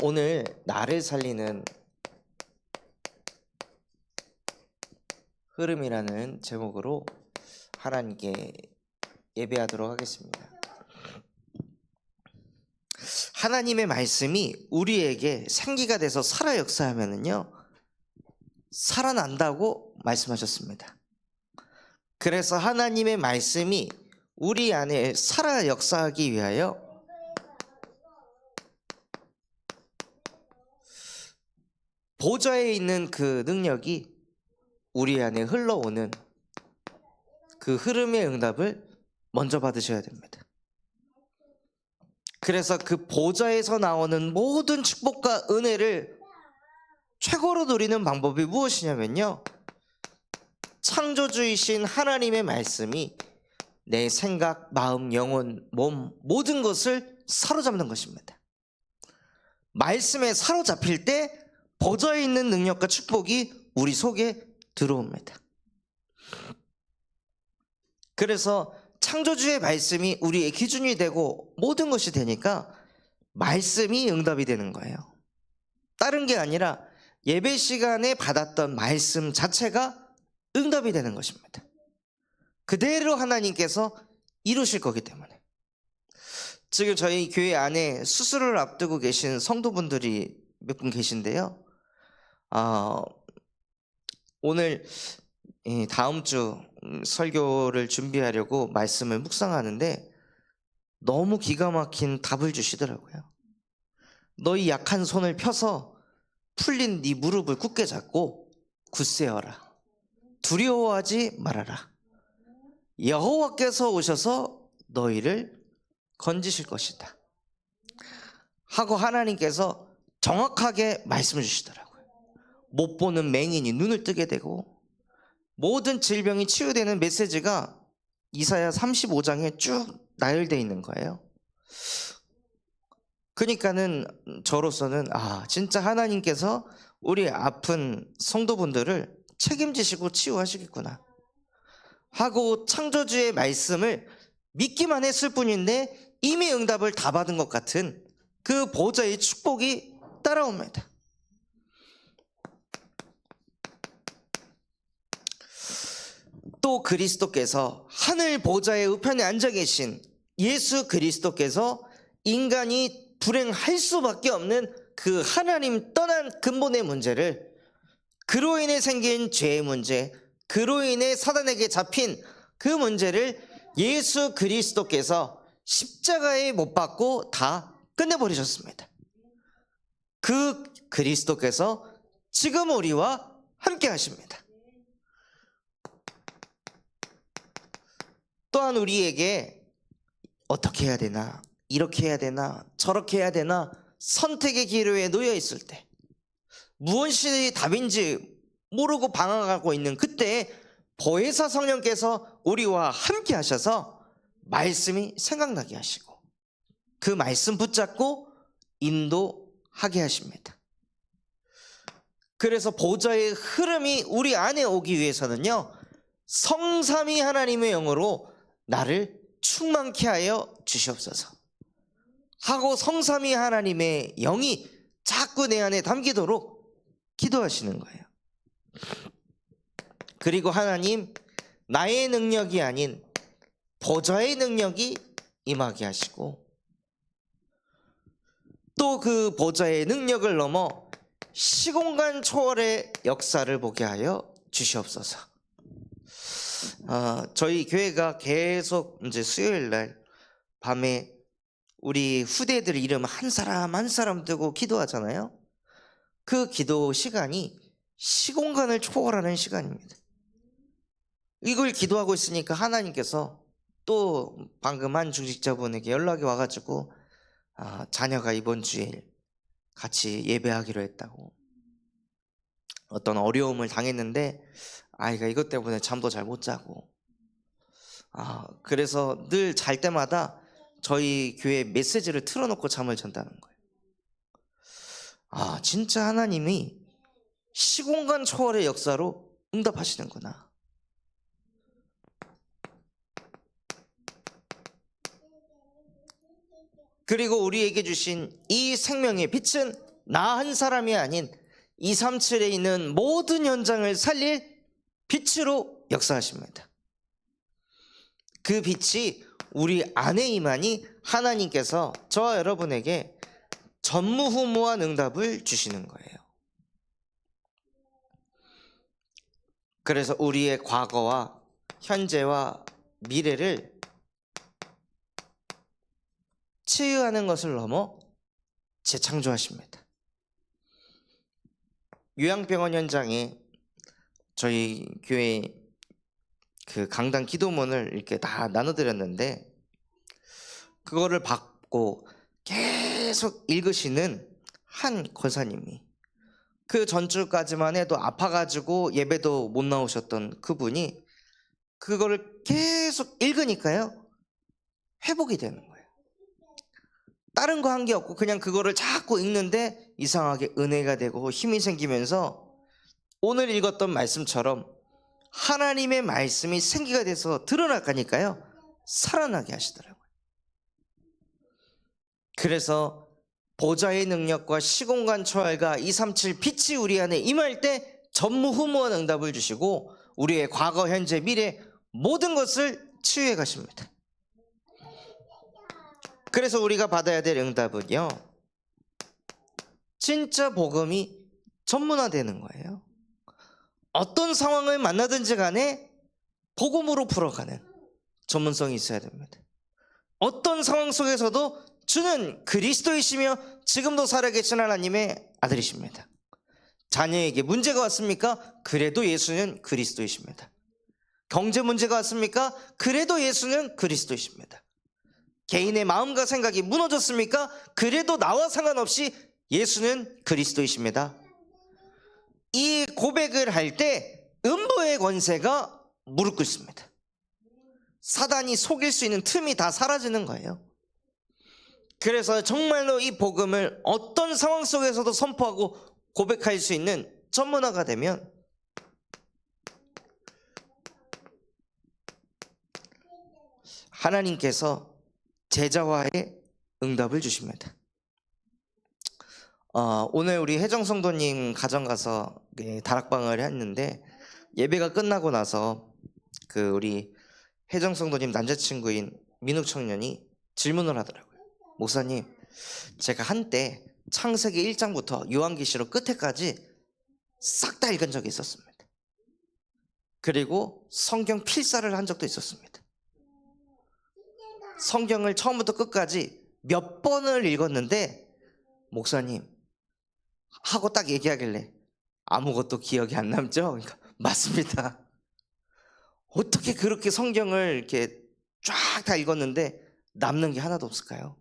오늘 나를 살리는 흐름이라는 제목으로 하나님께 예배하도록 하겠습니다. 하나님의 말씀이 우리에게 생기가 돼서 살아 역사하면은요, 살아난다고 말씀하셨습니다. 그래서 하나님의 말씀이 우리 안에 살아 역사하기 위하여 보좌에 있는 그 능력이 우리 안에 흘러오는 그 흐름의 응답을 먼저 받으셔야 됩니다. 그래서 그 보좌에서 나오는 모든 축복과 은혜를 최고로 누리는 방법이 무엇이냐면요, 창조주이신 하나님의 말씀이 내 생각, 마음, 영혼, 몸 모든 것을 사로잡는 것입니다. 말씀에 사로잡힐 때 보좌에 있는 능력과 축복이 우리 속에 들어옵니다. 그래서 창조주의 말씀이 우리의 기준이 되고 모든 것이 되니까 말씀이 응답이 되는 거예요. 다른 게 아니라 예배 시간에 받았던 말씀 자체가 응답이 되는 것입니다. 그대로 하나님께서 이루실 거기 때문에. 지금 저희 교회 안에 수술을 앞두고 계신 성도분들이 몇 분 계신데요, 오늘 다음 주 설교를 준비하려고 말씀을 묵상하는데 너무 기가 막힌 답을 주시더라고요. 너희 약한 손을 펴서 풀린 네 무릎을 굳게 잡고 굳세어라. 두려워하지 말아라. 여호와께서 오셔서 너희를 건지실 것이다 하고 하나님께서 정확하게 말씀을 주시더라고요. 못 보는 맹인이 눈을 뜨게 되고 모든 질병이 치유되는 메시지가 이사야 35장에 쭉 나열되어 있는 거예요. 그러니까는 저로서는 진짜 하나님께서 우리 아픈 성도분들을 책임지시고 치유하시겠구나 하고 창조주의 말씀을 믿기만 했을 뿐인데 이미 응답을 다 받은 것 같은 그 보좌의 축복이 따라옵니다. 또 그리스도께서 하늘 보좌의 우편에 앉아 계신 예수 그리스도께서 인간이 불행할 수밖에 없는 그 하나님 떠난 근본의 문제를, 그로 인해 생긴 죄의 문제, 그로 인해 사단에게 잡힌 그 문제를 예수 그리스도께서 십자가에 못 박고 다 끝내버리셨습니다. 그 그리스도께서 지금 우리와 함께 하십니다. 또한 우리에게 어떻게 해야 되나, 이렇게 해야 되나, 저렇게 해야 되나 선택의 기로에 놓여 있을 때, 무엇이 답인지 모르고 방황하고 있는 그때에 보혜사 성령께서 우리와 함께 하셔서 말씀이 생각나게 하시고 그 말씀 붙잡고 인도하게 하십니다. 그래서 보좌의 흐름이 우리 안에 오기 위해서는요, 성삼위 하나님의 영으로 나를 충만케 하여 주시옵소서 하고 성삼위 하나님의 영이 자꾸 내 안에 담기도록 기도하시는 거예요. 그리고 하나님, 나의 능력이 아닌 보좌의 능력이 임하게 하시고 또 그 보좌의 능력을 넘어 시공간 초월의 역사를 보게 하여 주시옵소서. 저희 교회가 계속 이제 수요일 날 밤에 우리 후대들 이름 한 사람 한 사람 뜨고 기도하잖아요. 그 기도 시간이 시공간을 초월하는 시간입니다. 이걸 기도하고 있으니까 하나님께서 또 방금 한 중직자분에게 연락이 와가지고 자녀가 이번 주일 같이 예배하기로 했다고, 어떤 어려움을 당했는데 아이가 이것 때문에 잠도 잘 못 자고 그래서 늘 잘 때마다 저희 교회 메시지를 틀어놓고 잠을 잔다는 거예요. 진짜 하나님이 시공간 초월의 역사로 응답하시는구나. 그리고 우리에게 주신 이 생명의 빛은 나 한 사람이 아닌 237에 있는 모든 현장을 살릴 빛으로 역사하십니다. 그 빛이 우리 안에 임하니 하나님께서 저와 여러분에게 전무후무한 응답을 주시는 거예요. 그래서 우리의 과거와 현재와 미래를 치유하는 것을 넘어 재창조하십니다. 요양병원 현장에 저희 교회 그 강단 기도문을 이렇게 다 나눠드렸는데, 그거를 받고 계속 읽으시는 한 권사님이, 그 전주까지만 해도 아파가지고 예배도 못 나오셨던 그분이 그거를 계속 읽으니까요 회복이 되는 거예요. 다른 거 한 게 없고 그냥 그거를 자꾸 읽는데 이상하게 은혜가 되고 힘이 생기면서 오늘 읽었던 말씀처럼 하나님의 말씀이 생기가 돼서 드러나가니까요 살아나게 하시더라고요. 그래서 보좌의 능력과 시공간 초월과 237 빛이 우리 안에 임할 때 전무후무한 응답을 주시고 우리의 과거, 현재, 미래 모든 것을 치유해 가십니다. 그래서 우리가 받아야 될 응답은요, 진짜 복음이 전문화되는 거예요. 어떤 상황을 만나든지 간에 복음으로 풀어가는 전문성이 있어야 됩니다. 어떤 상황 속에서도 주는 그리스도이시며 지금도 살아계신 하나님의 아들이십니다. 자녀에게 문제가 왔습니까? 그래도 예수는 그리스도이십니다. 경제 문제가 왔습니까? 그래도 예수는 그리스도이십니다. 개인의 마음과 생각이 무너졌습니까? 그래도 나와 상관없이 예수는 그리스도이십니다. 이 고백을 할 때 음부의 권세가 무릎 꿇습니다. 사단이 속일 수 있는 틈이 다 사라지는 거예요. 그래서 정말로 이 복음을 어떤 상황 속에서도 선포하고 고백할 수 있는 전문화가 되면 하나님께서 제자와의 응답을 주십니다. 오늘 우리 혜정성도님 가정 가서 다락방을 했는데, 예배가 끝나고 나서 그 우리 혜정성도님 남자친구인 민욱 청년이 질문을 하더라고요. 목사님, 제가 한때 창세기 1장부터 요한계시록 끝에까지 싹 다 읽은 적이 있었습니다. 그리고 성경 필사를 한 적도 있었습니다. 성경을 처음부터 끝까지 몇 번을 읽었는데 목사님 하고 딱 얘기하길래 아무것도 기억이 안 남죠? 그러니까 맞습니다. 어떻게 그렇게 성경을 이렇게 쫙 다 읽었는데 남는 게 하나도 없을까요?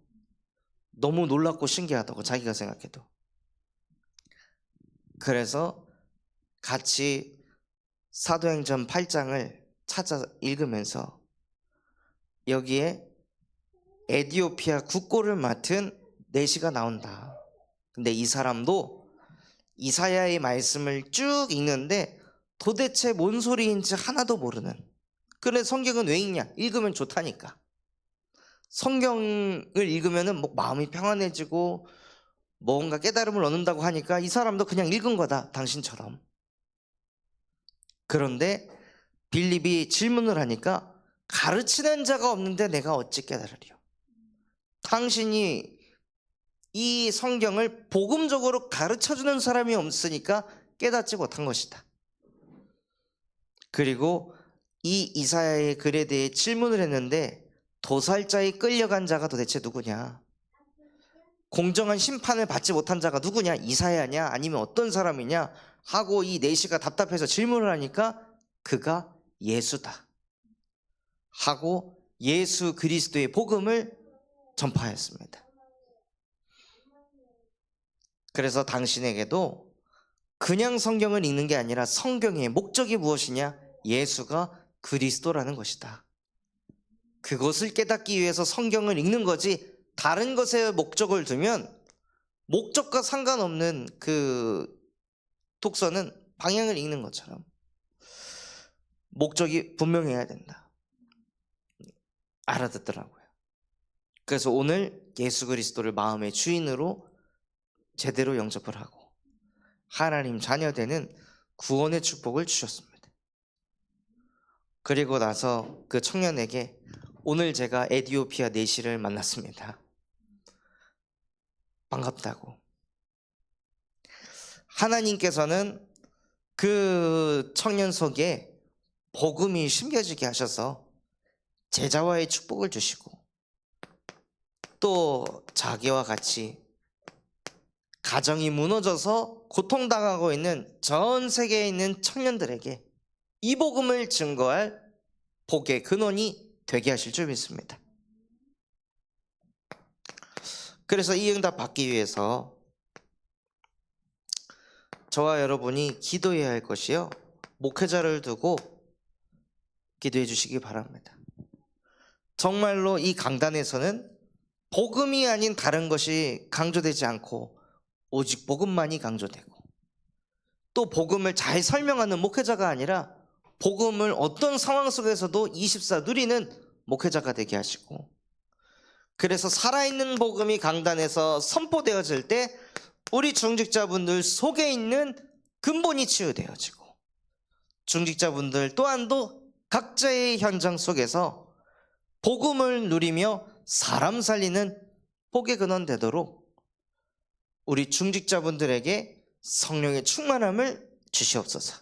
너무 놀랍고 신기하다고 자기가 생각해도. 그래서 같이 사도행전 8장을 찾아 읽으면서 여기에 에디오피아 국고를 맡은 내시가 나온다. 근데 이 사람도 이사야의 말씀을 쭉 읽는데 도대체 뭔 소리인지 하나도 모르는. 그래 성경은 왜 읽냐? 읽으면 좋다니까. 성경을 읽으면 뭐 마음이 평안해지고 뭔가 깨달음을 얻는다고 하니까 이 사람도 그냥 읽은 거다, 당신처럼. 그런데 빌립이 질문을 하니까 가르치는 자가 없는데 내가 어찌 깨달으리요? 당신이 이 성경을 복음적으로 가르쳐주는 사람이 없으니까 깨닫지 못한 것이다. 그리고 이 이사야의 글에 대해 질문을 했는데 도살자에 끌려간 자가 도대체 누구냐? 공정한 심판을 받지 못한 자가 누구냐? 이사야냐? 아니면 어떤 사람이냐? 하고 이 내시가 답답해서 질문을 하니까 그가 예수다 하고 예수 그리스도의 복음을 전파했습니다. 그래서 당신에게도 그냥 성경을 읽는 게 아니라 성경의 목적이 무엇이냐? 예수가 그리스도라는 것이다. 그것을 깨닫기 위해서 성경을 읽는 거지, 다른 것에 목적을 두면 목적과 상관없는 그 독서는 방향을 읽는 것처럼 목적이 분명해야 된다. 알아듣더라고요. 그래서 오늘 예수 그리스도를 마음의 주인으로 제대로 영접을 하고 하나님 자녀되는 구원의 축복을 주셨습니다. 그리고 나서 그 청년에게 오늘 제가 에티오피아 내시를 만났습니다. 반갑다고. 하나님께서는 그 청년 속에 복음이 심겨지게 하셔서 제자와의 축복을 주시고 또 자기와 같이 가정이 무너져서 고통당하고 있는 전 세계에 있는 청년들에게 이 복음을 증거할 복의 근원이 되게 하실 줄 믿습니다. 그래서 이 응답 받기 위해서 저와 여러분이 기도해야 할 것이요, 목회자를 두고 기도해 주시기 바랍니다. 정말로 이 강단에서는 복음이 아닌 다른 것이 강조되지 않고 오직 복음만이 강조되고, 또 복음을 잘 설명하는 목회자가 아니라 복음을 어떤 상황 속에서도 24 누리는 목회자가 되게 하시고, 그래서 살아있는 복음이 강단에서 선포되어질 때 우리 중직자분들 속에 있는 근본이 치유되어지고, 중직자분들 또한도 각자의 현장 속에서 복음을 누리며 사람 살리는 복의 근원 되도록 우리 중직자분들에게 성령의 충만함을 주시옵소서.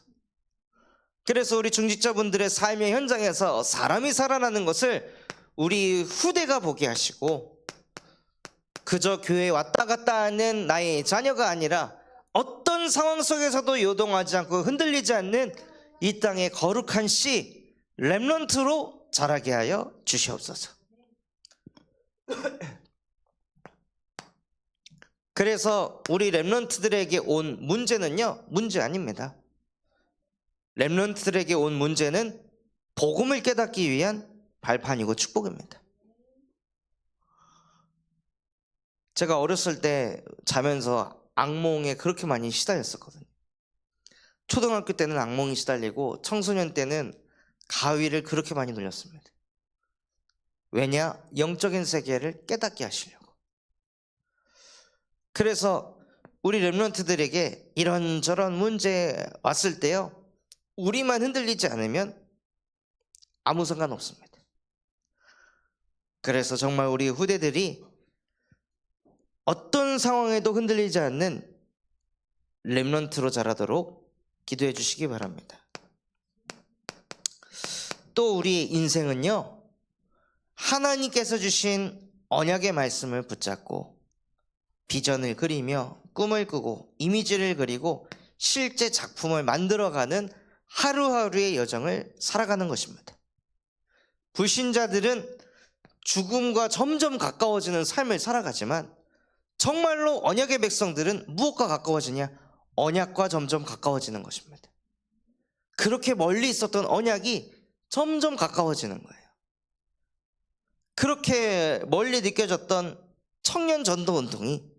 그래서 우리 중직자분들의 삶의 현장에서 사람이 살아나는 것을 우리 후대가 보게 하시고, 그저 교회에 왔다 갔다 하는 나의 자녀가 아니라 어떤 상황 속에서도 요동하지 않고 흔들리지 않는 이 땅의 거룩한 씨 렘넌트로 자라게 하여 주시옵소서. 그래서 우리 렘넌트들에게 온 문제는요, 문제 아닙니다. 렘넌트들에게 온 문제는 복음을 깨닫기 위한 발판이고 축복입니다. 제가 어렸을 때 자면서 악몽에 그렇게 많이 시달렸었거든요. 초등학교 때는 악몽이 시달리고 청소년 때는 가위를 그렇게 많이 눌렸습니다. 왜냐? 영적인 세계를 깨닫게 하시려고. 그래서 우리 렘넌트들에게 이런저런 문제 왔을 때요, 우리만 흔들리지 않으면 아무 상관없습니다. 그래서 정말 우리 후대들이 어떤 상황에도 흔들리지 않는 렘넌트로 자라도록 기도해 주시기 바랍니다. 또 우리 인생은요, 하나님께서 주신 언약의 말씀을 붙잡고 비전을 그리며 꿈을 꾸고 이미지를 그리고 실제 작품을 만들어가는 하루하루의 여정을 살아가는 것입니다. 불신자들은 죽음과 점점 가까워지는 삶을 살아가지만 정말로 언약의 백성들은 무엇과 가까워지냐? 언약과 점점 가까워지는 것입니다. 그렇게 멀리 있었던 언약이 점점 가까워지는 거예요. 그렇게 멀리 느껴졌던 청년 전도 운동이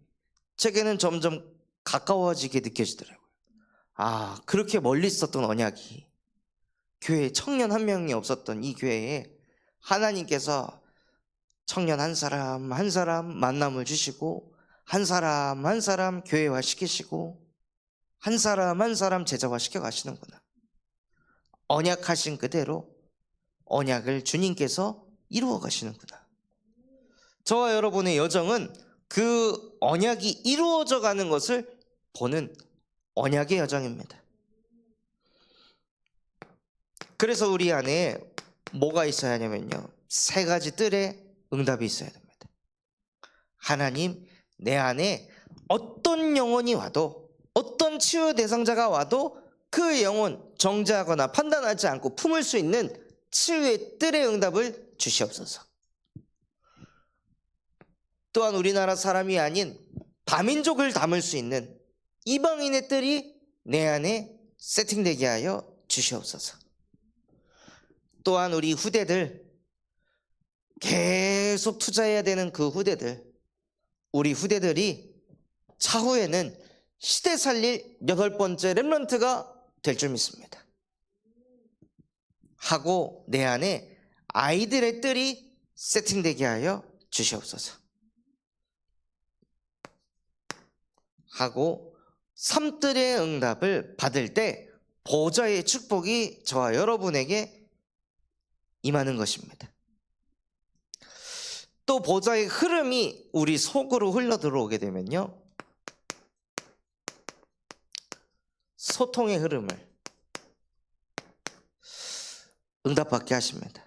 제게는 점점 가까워지게 느껴지더라고요. 아, 그렇게 멀리 있었던 언약이 교회에 청년 한 명이 없었던 이 교회에 하나님께서 청년 한 사람 한 사람 만남을 주시고, 한 사람 한 사람 교회화 시키시고, 한 사람 한 사람 제자화 시켜 가시는구나. 언약하신 그대로 언약을 주님께서 이루어 가시는구나. 저와 여러분의 여정은 그 언약이 이루어져 가는 것을 보는 언약의 여정입니다. 그래서 우리 안에 뭐가 있어야 하냐면요, 세 가지 뜰에 응답이 있어야 됩니다. 하나님, 내 안에 어떤 영혼이 와도, 어떤 치유 대상자가 와도 그 영혼 정죄하거나 판단하지 않고 품을 수 있는 치유의 뜰의 응답을 주시옵소서. 또한 우리나라 사람이 아닌 다민족을 담을 수 있는 이방인의 뜰이 내 안에 세팅되게 하여 주시옵소서. 또한 우리 후대들, 계속 투자해야 되는 그 후대들, 우리 후대들이 차후에는 시대 살릴 8번째 렘넌트가 될 줄 믿습니다. 하고 내 안에 아이들의 뜰이 세팅되게 하여 주시옵소서 하고 삶들의 응답을 받을 때 보좌의 축복이 저와 여러분에게 임하는 것입니다. 또 보좌의 흐름이 우리 속으로 흘러 들어오게 되면요, 소통의 흐름을 응답받게 하십니다.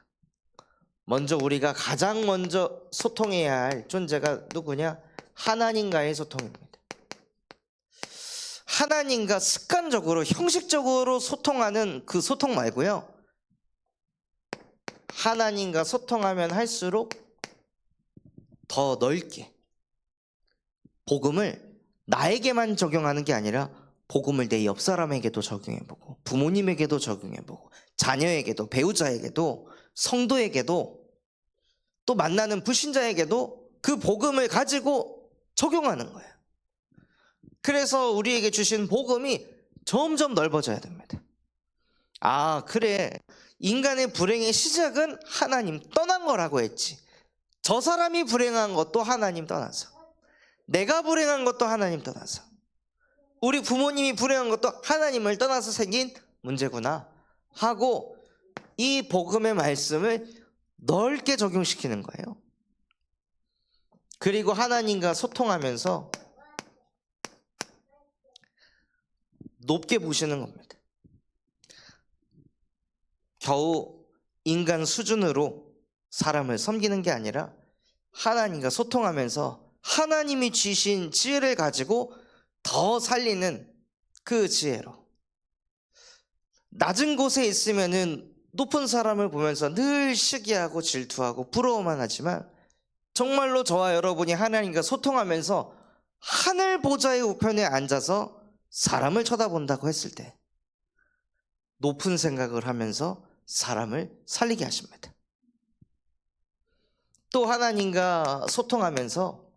먼저 우리가 가장 먼저 소통해야 할 존재가 누구냐? 하나님과의 소통입니다. 하나님과 습관적으로 형식적으로 소통하는 그 소통 말고요, 하나님과 소통하면 할수록 더 넓게 복음을 나에게만 적용하는 게 아니라 복음을 내 옆 사람에게도 적용해보고, 부모님에게도 적용해보고, 자녀에게도, 배우자에게도, 성도에게도, 또 만나는 불신자에게도 그 복음을 가지고 적용하는 거예요. 그래서 우리에게 주신 복음이 점점 넓어져야 됩니다. 아, 그래, 인간의 불행의 시작은 하나님 떠난 거라고 했지. 저 사람이 불행한 것도 하나님 떠나서, 내가 불행한 것도 하나님 떠나서, 우리 부모님이 불행한 것도 하나님을 떠나서 생긴 문제구나 하고 이 복음의 말씀을 넓게 적용시키는 거예요. 그리고 하나님과 소통하면서 높게 보시는 겁니다. 겨우 인간 수준으로 사람을 섬기는 게 아니라 하나님과 소통하면서 하나님이 주신 지혜를 가지고 더 살리는 그 지혜로, 낮은 곳에 있으면은 높은 사람을 보면서 늘 시기하고 질투하고 부러워만 하지만, 정말로 저와 여러분이 하나님과 소통하면서 하늘 보좌의 우편에 앉아서 사람을 쳐다본다고 했을 때 높은 생각을 하면서 사람을 살리게 하십니다. 또 하나님과 소통하면서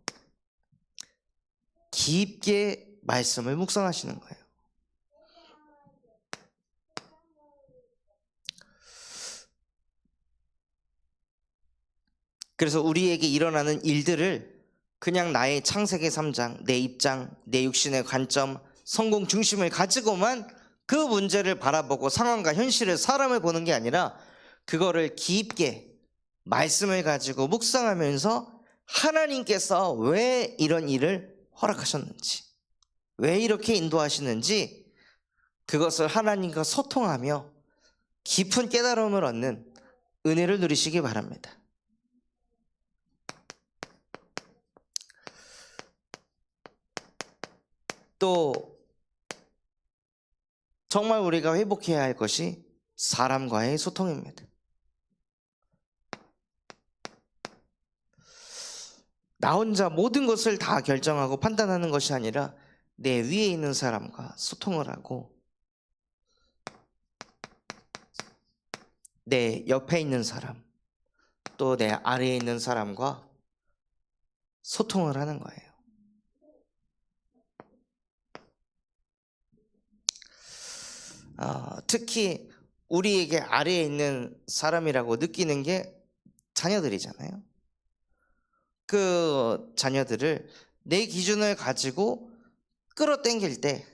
깊게 말씀을 묵상하시는 거예요. 그래서 우리에게 일어나는 일들을 그냥 나의 창세기 3장, 내 입장, 내 육신의 관점, 성공 중심을 가지고만 그 문제를 바라보고 상황과 현실을, 사람을 보는 게 아니라 그거를 깊게 말씀을 가지고 묵상하면서 하나님께서 왜 이런 일을 허락하셨는지, 왜 이렇게 인도하시는지, 그것을 하나님과 소통하며 깊은 깨달음을 얻는 은혜를 누리시기 바랍니다. 또 정말 우리가 회복해야 할 것이 사람과의 소통입니다. 나 혼자 모든 것을 다 결정하고 판단하는 것이 아니라 내 위에 있는 사람과 소통을 하고, 내 옆에 있는 사람, 또 내 아래에 있는 사람과 소통을 하는 거예요. 특히 우리에게 아래에 있는 사람이라고 느끼는 게 자녀들이잖아요. 그 자녀들을 내 기준을 가지고 끌어당길 때,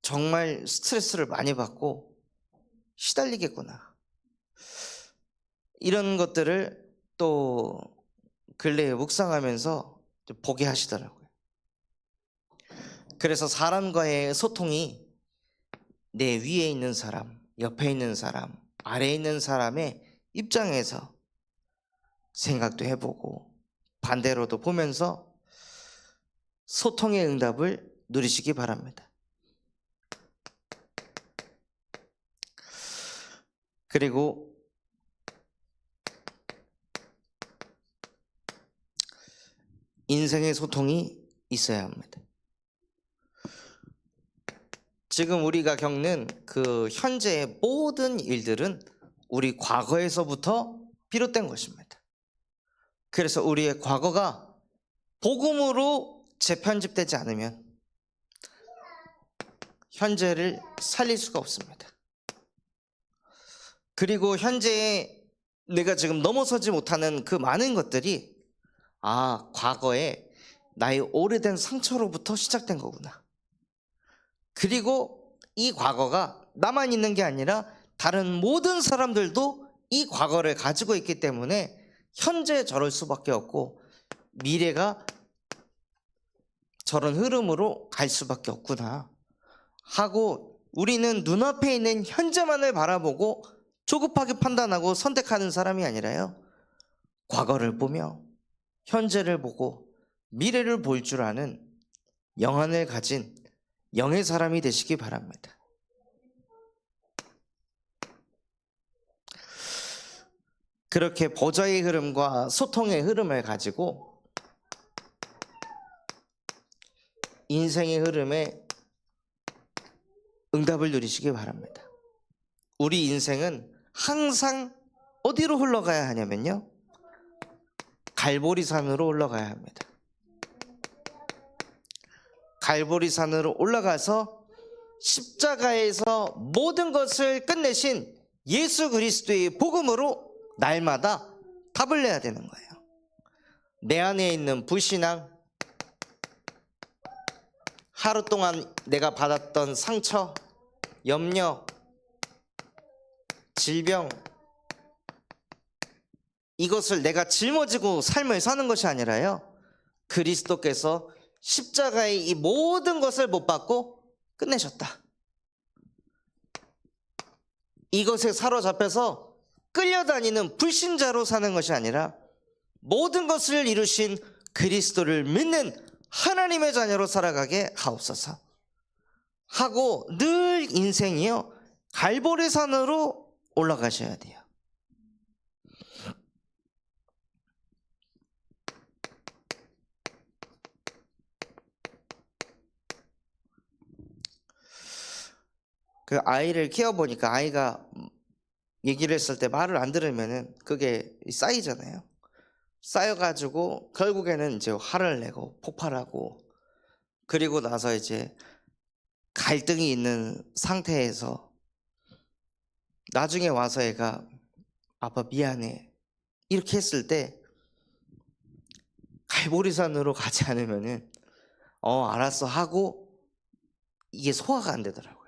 정말 스트레스를 많이 받고 시달리겠구나, 이런 것들을 또 근래에 묵상하면서 보게 하시더라고요. 그래서 사람과의 소통이 내 위에 있는 사람, 옆에 있는 사람, 아래에 있는 사람의 입장에서 생각도 해보고 반대로도 보면서 소통의 응답을 누리시기 바랍니다. 그리고 인생의 소통이 있어야 합니다. 지금 우리가 겪는 그 현재의 모든 일들은 우리 과거에서부터 비롯된 것입니다. 그래서 우리의 과거가 복음으로 재편집되지 않으면 현재를 살릴 수가 없습니다. 그리고 현재의 내가 지금 넘어서지 못하는 그 많은 것들이 과거에 나의 오래된 상처로부터 시작된 거구나. 그리고 이 과거가 나만 있는 게 아니라 다른 모든 사람들도 이 과거를 가지고 있기 때문에 현재 저럴 수밖에 없고 미래가 저런 흐름으로 갈 수밖에 없구나 하고, 우리는 눈앞에 있는 현재만을 바라보고 조급하게 판단하고 선택하는 사람이 아니라요, 과거를 보며 현재를 보고 미래를 볼 줄 아는 영안을 가진 영의 사람이 되시기 바랍니다. 그렇게 보좌의 흐름과 소통의 흐름을 가지고 인생의 흐름에 응답을 누리시기 바랍니다. 우리 인생은 항상 어디로 흘러가야 하냐면요, 갈보리산으로 올라가야 합니다. 갈보리산으로 올라가서 십자가에서 모든 것을 끝내신 예수 그리스도의 복음으로 날마다 답을 내야 되는 거예요. 내 안에 있는 불신앙, 하루 동안 내가 받았던 상처, 염려, 질병, 이것을 내가 짊어지고 삶을 사는 것이 아니라요, 그리스도께서 십자가의 이 모든 것을 못 받고 끝내셨다. 이것에 사로잡혀서 끌려다니는 불신자로 사는 것이 아니라 모든 것을 이루신 그리스도를 믿는 하나님의 자녀로 살아가게 하옵소서 하고, 늘 인생이요 갈보리산으로 올라가셔야 돼요. 그 아이를 키워보니까 아이가 얘기를 했을 때 말을 안 들으면은 그게 쌓이잖아요. 쌓여가지고 결국에는 이제 화를 내고 폭발하고, 그리고 나서 이제 갈등이 있는 상태에서 나중에 와서 애가 아빠 미안해 이렇게 했을 때 갈보리산으로 가지 않으면은 알았어 하고 이게 소화가 안 되더라고요.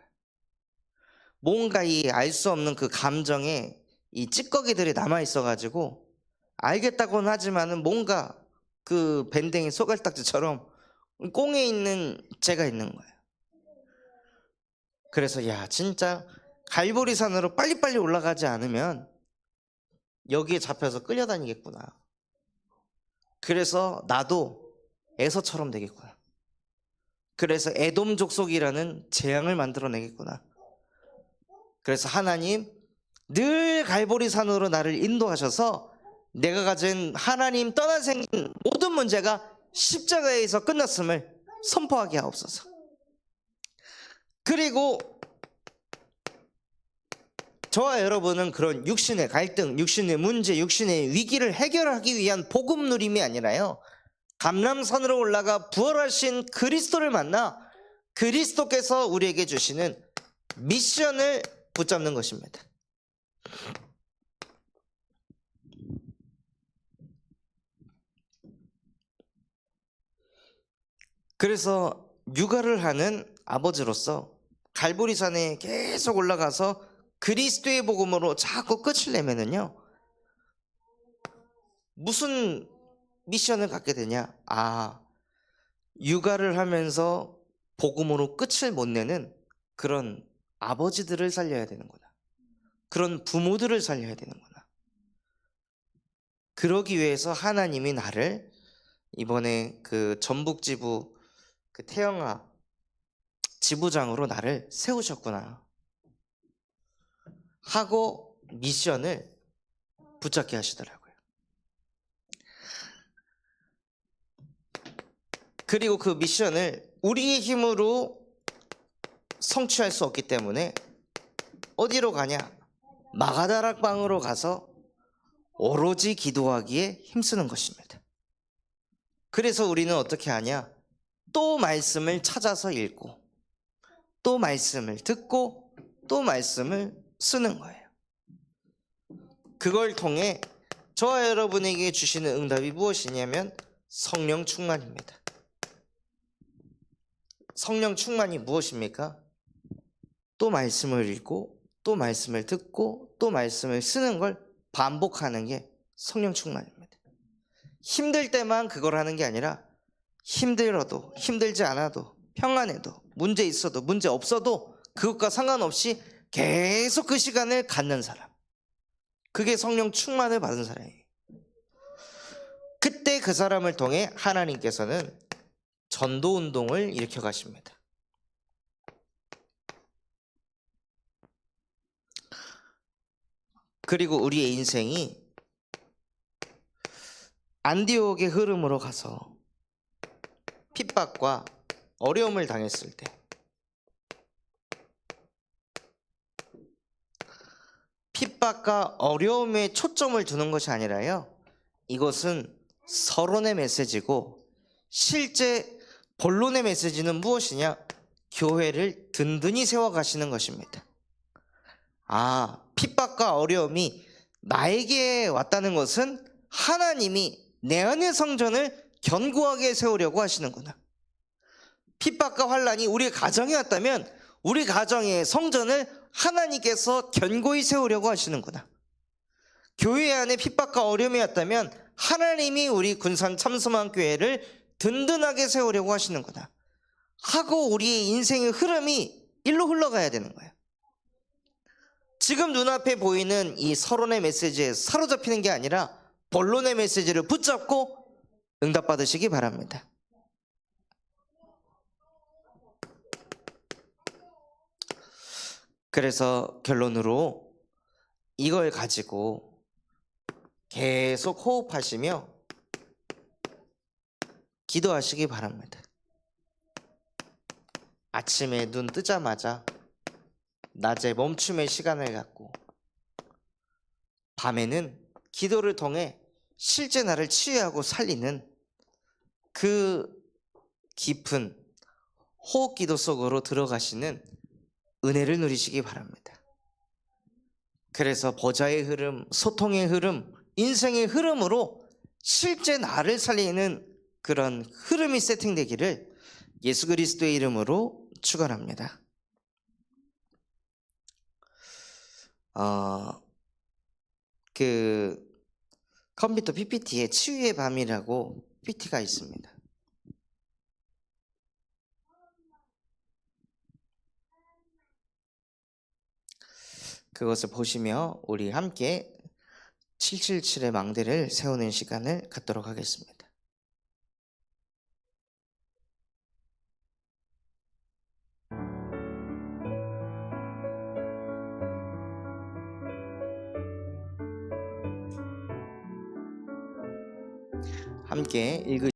뭔가 이 알 수 없는 그 감정에 이 찌꺼기들이 남아 있어가지고 알겠다고는 하지만은 뭔가 그 밴댕이 소갈딱지처럼 꽁에 있는 죄가 있는 거예요. 그래서 야, 진짜 갈보리산으로 빨리빨리 올라가지 않으면 여기에 잡혀서 끌려다니겠구나. 그래서 나도 에서처럼 되겠구나. 그래서 에돔 족속이라는 재앙을 만들어내겠구나. 그래서 하나님 늘 갈보리산으로 나를 인도하셔서 내가 가진 하나님 떠나 생긴 모든 문제가 십자가에서 끝났음을 선포하게 하옵소서. 그리고 저와 여러분은 그런 육신의 갈등, 육신의 문제, 육신의 위기를 해결하기 위한 복음 누림이 아니라요, 감람산으로 올라가 부활하신 그리스도를 만나 그리스도께서 우리에게 주시는 미션을 붙잡는 것입니다. 그래서 육아를 하는 아버지로서 갈보리산에 계속 올라가서 그리스도의 복음으로 자꾸 끝을 내면은요, 무슨 미션을 갖게 되냐? 육아를 하면서 복음으로 끝을 못 내는 그런 아버지들을 살려야 되는구나. 그런 부모들을 살려야 되는구나. 그러기 위해서 하나님이 나를 이번에 그 전북지부 그 태영아 지부장으로 나를 세우셨구나 하고 미션을 붙잡게 하시더라고요. 그리고 그 미션을 우리의 힘으로 성취할 수 없기 때문에 어디로 가냐? 마가다락방으로 가서 오로지 기도하기에 힘쓰는 것입니다. 그래서 우리는 어떻게 하냐? 또 말씀을 찾아서 읽고 또 말씀을 듣고 또 말씀을 쓰는 거예요. 그걸 통해 저와 여러분에게 주시는 응답이 무엇이냐면 성령 충만입니다. 성령 충만이 무엇입니까? 또 말씀을 읽고 또 말씀을 듣고 또 말씀을 쓰는 걸 반복하는 게 성령 충만입니다. 힘들 때만 그걸 하는 게 아니라 힘들어도 힘들지 않아도 평안해도 문제 있어도 문제 없어도 그것과 상관없이 계속 그 시간을 갖는 사람, 그게 성령 충만을 받은 사람이에요. 그때 그 사람을 통해 하나님께서는 전도 운동을 일으켜 가십니다. 그리고 우리의 인생이 안디옥의 흐름으로 가서 핍박과 어려움을 당했을 때 핍박과 어려움에 초점을 두는 것이 아니라요, 이것은 서론의 메시지고 실제 본론의 메시지는 무엇이냐? 교회를 든든히 세워가시는 것입니다. 핍박과 어려움이 나에게 왔다는 것은 하나님이 내 안의 성전을 견고하게 세우려고 하시는구나. 핍박과 환난이 우리 가정에 왔다면 우리 가정의 성전을 하나님께서 견고히 세우려고 하시는구나. 교회 안에 핍박과 어려움이 왔다면 하나님이 우리 군산 참소망교회를 든든하게 세우려고 하시는구나 하고 우리의 인생의 흐름이 일로 흘러가야 되는 거예요. 지금 눈앞에 보이는 이 서론의 메시지에 사로잡히는 게 아니라 본론의 메시지를 붙잡고 응답받으시기 바랍니다. 그래서 결론으로 이걸 가지고 계속 호흡하시며 기도하시기 바랍니다. 아침에 눈 뜨자마자 낮에 멈춤의 시간을 갖고 밤에는 기도를 통해 실제 나를 치유하고 살리는 그 깊은 호흡기도 속으로 들어가시는 은혜를 누리시기 바랍니다. 그래서 보좌의 흐름, 소통의 흐름, 인생의 흐름으로 실제 나를 살리는 그런 흐름이 세팅되기를 예수 그리스도의 이름으로 축원합니다. 그 컴퓨터 PPT에 치유의 밤이라고 PPT가 있습니다. 그것을 보시며 우리 함께 777의 망대를 세우는 시간을 갖도록 하겠습니다. 함께 읽으